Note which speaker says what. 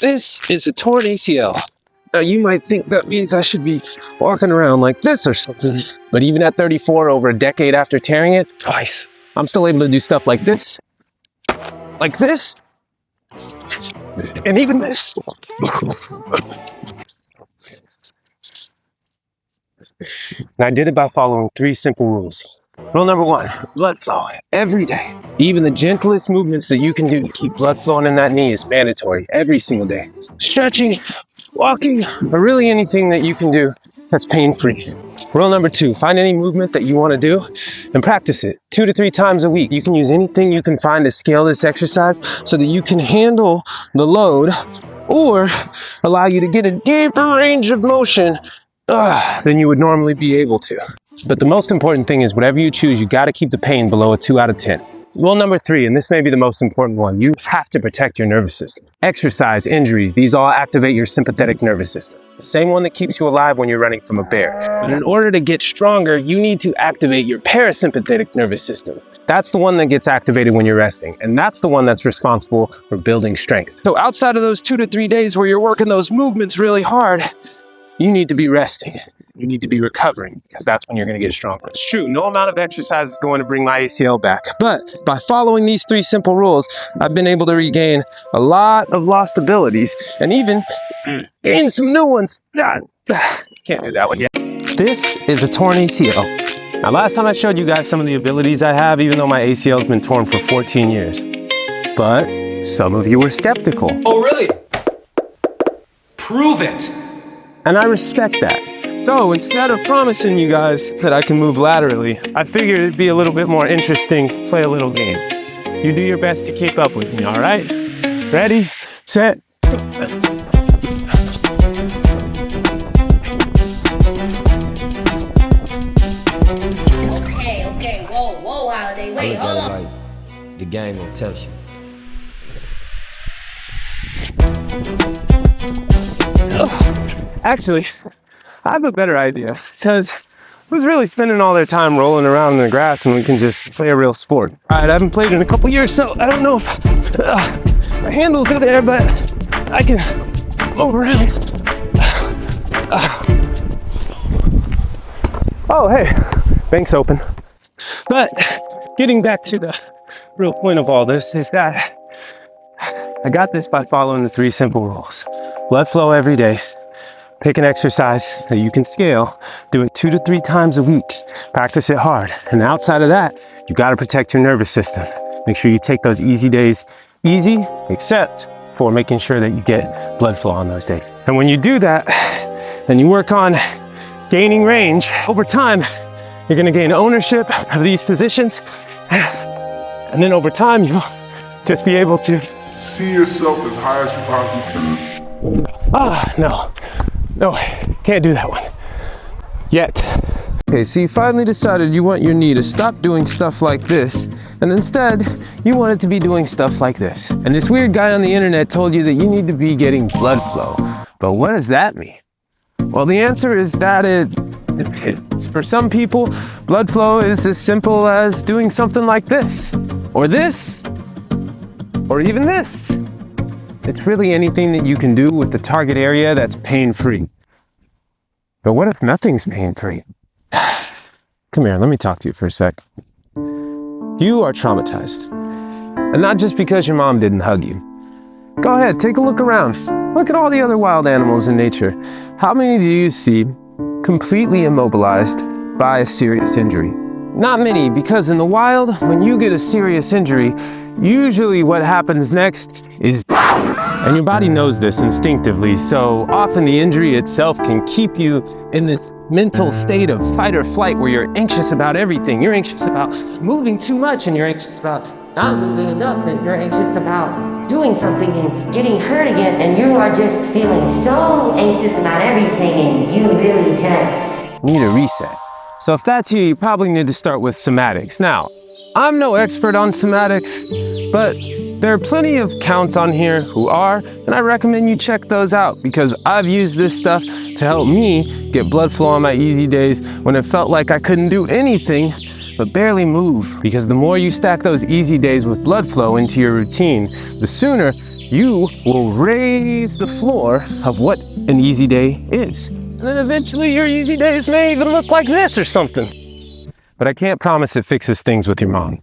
Speaker 1: This is a torn ACL. Now you might think that means I should be walking around like this or something, but even at 34, over a decade after tearing it twice, I'm still able to do stuff like this, and even this. And I did it by following 3 simple rules. Rule number 1, blood flow every day. Even the gentlest movements that you can do to keep blood flowing in that knee is mandatory every single day. Stretching, walking, or really anything that you can do that's pain-free. Rule number 2, find any movement that you want to do and practice it 2 to 3 times a week. You can use anything you can find to scale this exercise so that you can handle the load or allow you to get a deeper range of motion than you would normally be able to. But the most important thing is whatever you choose, you got to keep the pain below a 2 out of 10. Rule number 3, and this may be the most important one, you have to protect your nervous system. Exercise, injuries, these all activate your sympathetic nervous system, the same one that keeps you alive when you're running from a bear. But in order to get stronger, you need to activate your parasympathetic nervous system. That's the one that gets activated when you're resting, and that's the one that's responsible for building strength. So outside of those 2 to 3 days where you're working those movements really hard, you need to be resting. You need to be recovering, because that's when you're going to get stronger. It's true, no amount of exercise is going to bring my ACL back. But by following these 3 simple rules, I've been able to regain a lot of lost abilities and even gain some new ones. Can't do that one yet. This is a torn ACL. Now, last time I showed you guys some of the abilities I have, even though my ACL has been torn for 14 years. But some of you were skeptical.
Speaker 2: Oh, really? Prove it.
Speaker 1: And I respect that. So instead of promising you guys that I can move laterally, I figured it'd be a little bit more interesting to play a little game. You do your best to keep up with me, all right? Ready, set.
Speaker 3: Okay, whoa, Holiday, wait, hold on.
Speaker 4: Like the game will test you.
Speaker 1: Actually, I have a better idea, because who's really spending all their time rolling around in the grass when we can just play a real sport? All right, I haven't played in a couple years, so I don't know if my handles are there, but I can move around. Oh, hey, bank's open. But getting back to the real point of all this is that I got this by following the 3 simple rules. Blood flow every day. Pick an exercise that you can scale, do it 2 to 3 times a week, practice it hard. And outside of that, you gotta protect your nervous system. Make sure you take those easy days easy, except for making sure that you get blood flow on those days. And when you do that, then you work on gaining range. Over time, you're gonna gain ownership of these positions. And then over time, you'll just be able to
Speaker 5: see yourself as high as you possibly can.
Speaker 1: No, can't do that one. Yet. Okay, so you finally decided you want your knee to stop doing stuff like this, and instead, you want it to be doing stuff like this. And this weird guy on the internet told you that you need to be getting blood flow. But what does that mean? Well, the answer is that it's for some people, blood flow is as simple as doing something like this, or even this. It's really anything that you can do with the target area that's pain-free. But what if nothing's pain-free? Come here, let me talk to you for a sec. You are traumatized. And not just because your mom didn't hug you. Go ahead, take a look around. Look at all the other wild animals in nature. How many do you see completely immobilized by a serious injury? Not many, because in the wild, when you get a serious injury, usually what happens next is and your body knows this instinctively, so often the injury itself can keep you in this mental state of fight or flight where you're anxious about everything. You're anxious about moving too much, and you're anxious about
Speaker 3: Not moving enough, and you're anxious about doing something and getting hurt again, and you are just feeling so anxious about everything, and you really just
Speaker 1: need a reset. So if that's you, you probably need to start with somatics. Now, I'm no expert on somatics, but there are plenty of counts on here who are, and I recommend you check those out because I've used this stuff to help me get blood flow on my easy days when it felt like I couldn't do anything but barely move. Because the more you stack those easy days with blood flow into your routine, the sooner you will raise the floor of what an easy day is. And then eventually your easy days may even look like this or something. But I can't promise it fixes things with your mom.